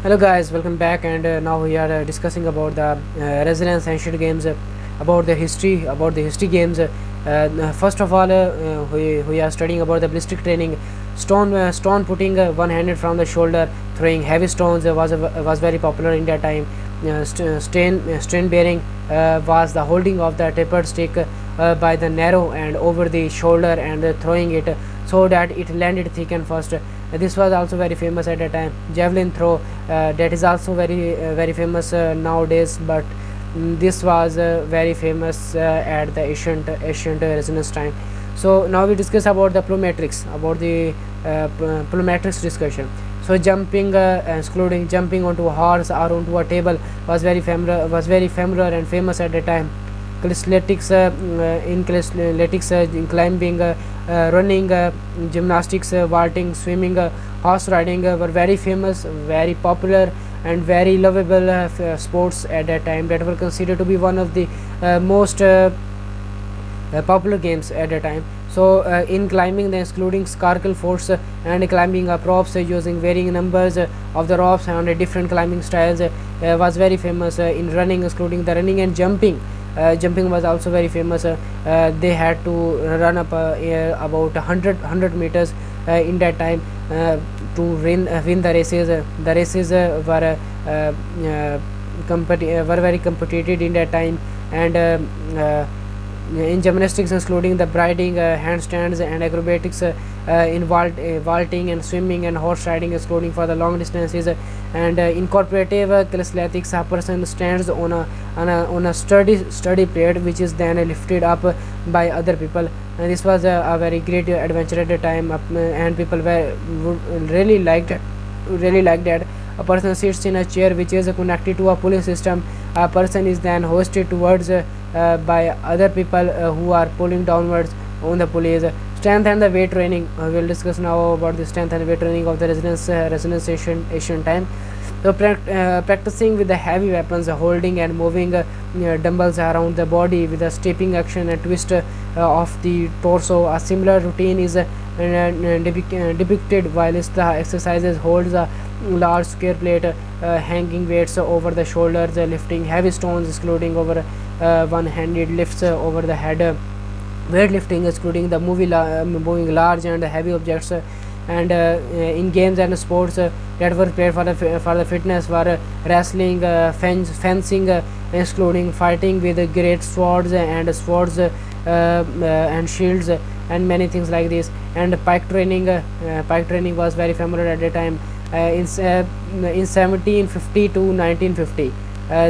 Hello guys, welcome back, and now we are discussing about the resilience ancient games, about the history games. First of all, we are studying about the ballistic training. Stone putting one-handed from the shoulder, throwing heavy stones was very popular in that time. Strain bearing was the holding of the tapered stick by the narrow and over the shoulder and throwing it so that it landed thick and fast. This was also very famous at that time. Javelin throw, that is also very famous nowadays, but this was very famous at the ancient resonance time. So now we discuss about the plyometrics, about the plyometrics discussion. So jumping, excluding jumping onto a horse or onto a table, was very familiar and famous at the time. Calisthenics, in climbing, running, gymnastics, vaulting, swimming, horse riding were very famous, very popular, and very lovable sports at that time, that were considered to be one of the most popular games at that time. So in climbing, excluding scarcle force and climbing up ropes using varying numbers of the ropes and different climbing styles was very famous. In running, excluding the running and jumping, jumping was also very famous. They had to run up about 100 meters in that time to win the races. The races were very competitive in that time, and in gymnastics, including the briding, handstands, and acrobatics, in vaulting and swimming and horse riding, excluding for the long distances, and in corporative calisthenics, a person stands on a sturdy plate, which is then lifted up by other people. And this was a very great adventure at the time, and people really liked that. A person sits in a chair which is connected to a pulley system. A person is then hoisted towards by other people who are pulling downwards on the pulleys. Strength and the weight training. We'll discuss now about the strength and weight training of the resonance Asian time. So practicing with the heavy weapons, holding and moving dumbbells around the body with a stepping action and twist of the torso. A similar routine is depicted whilst the exercises holds a large square plate, hanging weights over the shoulders, lifting heavy stones, excluding over one-handed lifts over the head. Weightlifting, excluding the moving large and heavy objects. And in games and sports that were played for the fitness were wrestling, fencing, excluding fighting with great swords and shields, and many things like this. And pike training was very familiar at the time. In 1750 to 1950,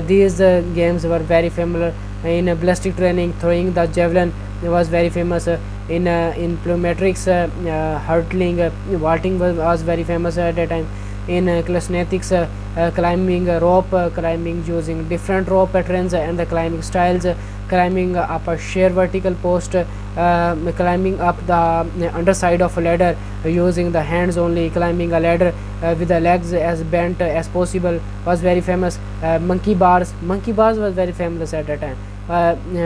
these games were very familiar. In ballistic training, throwing the javelin was very famous. In plyometrics, hurtling, vaulting was very famous at that time. In calisthenics, climbing rope, climbing using different rope patterns and the climbing styles, climbing up a sheer vertical post, climbing up the underside of a ladder using the hands only, climbing a ladder with the legs as bent as possible was very famous. Monkey bars was very famous at that time.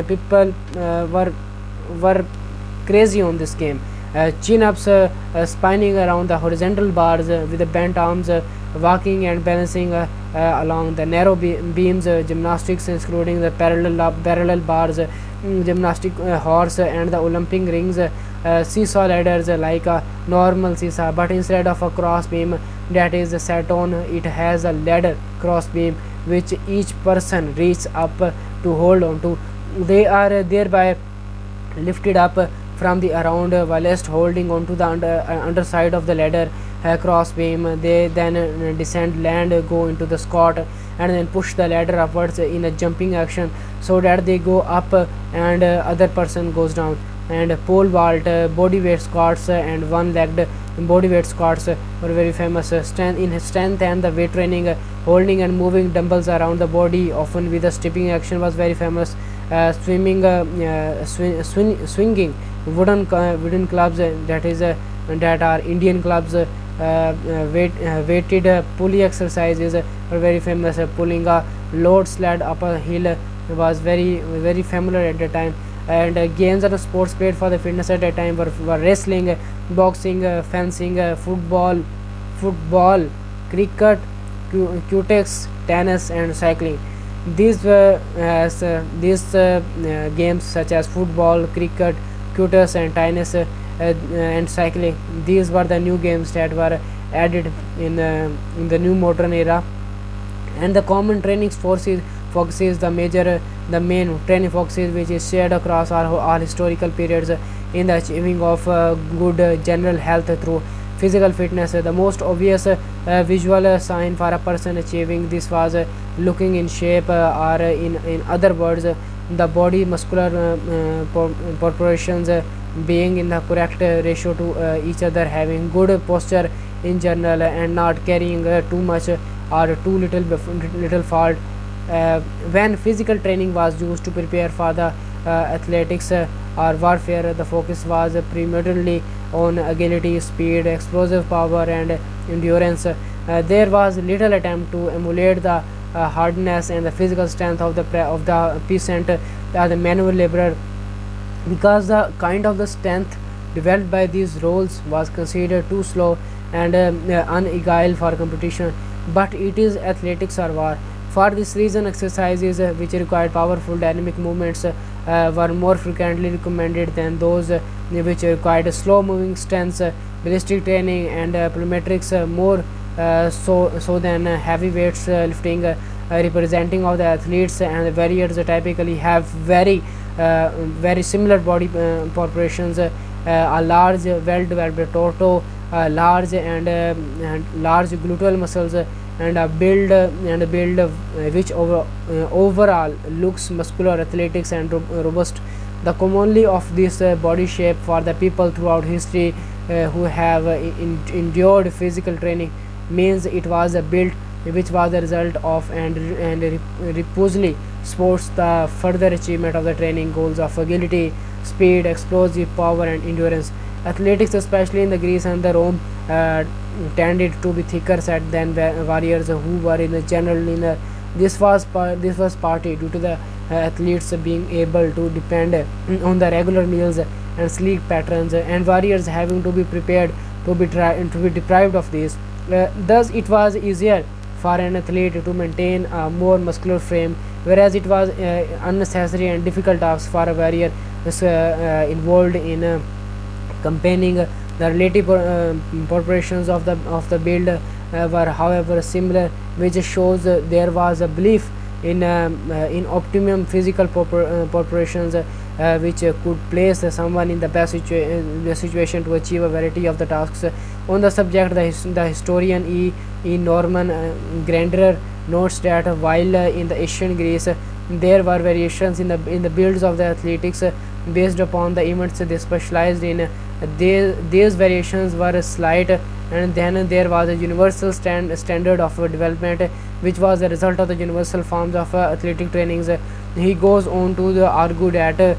People were crazy on this game. Chin-ups, spinning around the horizontal bars with the bent arms, walking and balancing along the narrow beams. Gymnastics, including the parallel bars, gymnastic horse and the Olympic rings. Seesaw ladders, like a normal seesaw, but instead of a cross beam that is set on, it has a ladder cross beam which each person reaches up to hold on to. They are thereby lifted up from the around whilst holding onto the underside of the ladder cross beam. They then descend, land, go into the squat, and then push the ladder upwards in a jumping action so that they go up and other person goes down. And pole vault, body weight squats, and one-legged body weight squats were very famous. Strength and the weight training, holding and moving dumbbells around the body, often with a stepping action, was very famous. Swimming, swinging wooden clubs, that are Indian clubs. Weighted pulley exercises were very famous. Pulling a load sled up a hill was very familiar at the time. And games and sports played for the fitness at that time were wrestling, boxing, fencing, football, cricket, cutics, tennis, and cycling. These games such as football, cricket, cutics, and tennis, and cycling. These were the new games that were added in the new modern era. And the common training forces focuses the main training focuses which is shared across all historical periods in the achieving of good general health through physical fitness. The most obvious visual sign for a person achieving this was looking in shape, or in other words, the body muscular proportions being in the correct ratio to each other, having good posture in general, and not carrying too much or too little fault. When physical training was used to prepare for the athletics or warfare, the focus was primarily on agility, speed, explosive power, and endurance. There was little attempt to emulate the hardness and the physical strength of the peasant or the manual laborer, because the kind of the strength developed by these roles was considered too slow and unagile for competition. But it is athletics or war. For this reason, exercises which required powerful dynamic movements were more frequently recommended than those which required slow moving stance. Ballistic training and plyometrics more so than heavy weights lifting, representing of the athletes and the warriors typically have very similar body proportions, a large well-developed torso, large gluteal muscles, and a build which overall looks muscular, athletics, and robust. The commonly of this body shape for the people throughout history who have endured physical training means it was a built which was the result of and reposely supports the further achievement of the training goals of agility, speed, explosive power, and endurance. Athletics, especially in the Greece and the Rome, tended to be thicker set than warriors who were in the general leaner. This was partly due to the athletes being able to depend on the regular meals and sleep patterns, and warriors having to be prepared to be deprived of these. Thus, it was easier for an athlete to maintain a more muscular frame, whereas it was unnecessary and difficult task for a warrior involved in campaigning. The relative proportions of the build were, however, similar, which shows there was a belief in optimum physical proportions which could place someone in the best situation to achieve a variety of the tasks. On the subject, the historian E. Norman Grander notes that while in the ancient Greece there were variations in the builds of the athletics based upon the events they specialized in, these variations were slight, and then there was a universal standard of development which was a result of the universal forms of athletic trainings. He goes on to argue that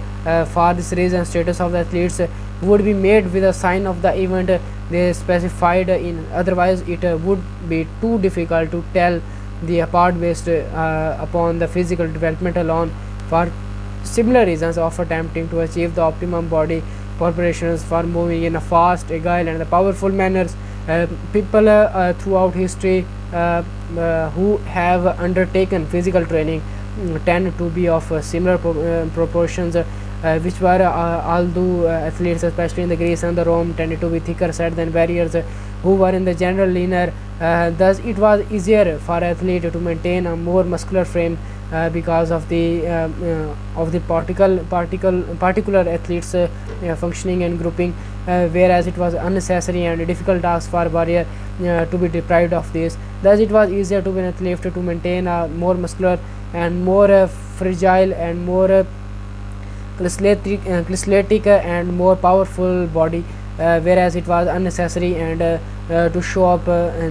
for this reason status of the athletes would be made with a sign of the event they specified in, otherwise it would be too difficult to tell the apart based upon the physical development alone. For similar reasons of attempting to achieve the optimum body proportions for moving in a fast, agile, and powerful manners, people throughout history who have undertaken physical training tend to be of similar proportions, which were although athletes, especially in the Greece and the Rome, tended to be thicker set than warriors who were in the general leaner. Thus, it was easier for athlete to maintain a more muscular frame because of the particular athletes functioning and grouping, whereas it was unnecessary and difficult task for warrior to be deprived of this. Thus, it was easier to be an athlete to maintain a more muscular and more fragile and more clisletic and more powerful body, whereas it was unnecessary and to show up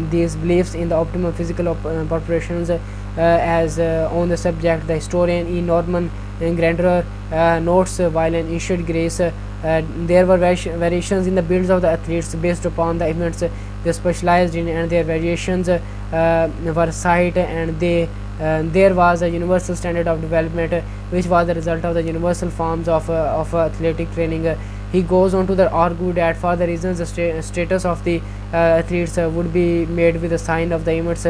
these beliefs in the optimal physical proportions. As on the subject, the historian E. Norman Grander notes while in ancient Greece there were variations in the builds of the athletes based upon the events they specialized in, and their variations were slight, and there was a universal standard of development which was the result of the universal forms of athletic training. He goes on to argue that for the reasons the status of the athletes would be made with the sign of the events